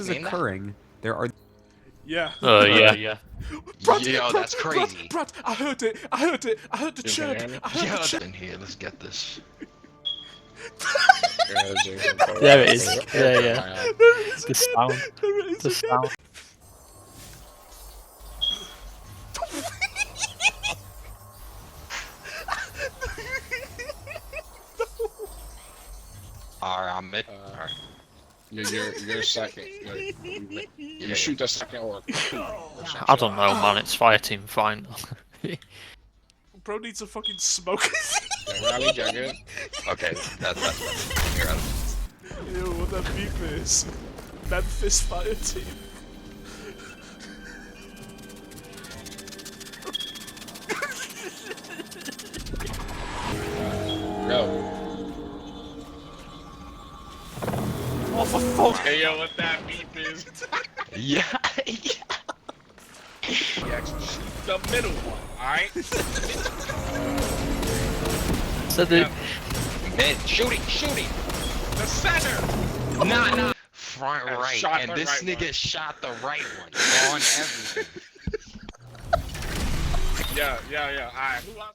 is occurring, there are. Yeah. Yeah. Brad, Yo, Brad, that's crazy. Brad, I heard it. I heard it. I heard the You chirp. can hear me? I heard Yo, the chirp. in here, let's get this. There it is. Yeah. There it is The again. sound. There it is The again. sound. Alright, I'm mid. Alright. You're second. You shoot the second or. I don't know, man. It's Fireteam. Fine. Bro needs a fucking smoke. Rally jacket. Okay, that's here. Yo, what that beep is? Memphis Fireteam. Go. Oh, for fuck. Hey yo, what that beep is? Yeah. You actually shoot the middle one, alright? So the Mid, shooting. The center! Nah. Front I right, shot and the this right nigga one. shot the right one on everything. Yeah. Alright, who else?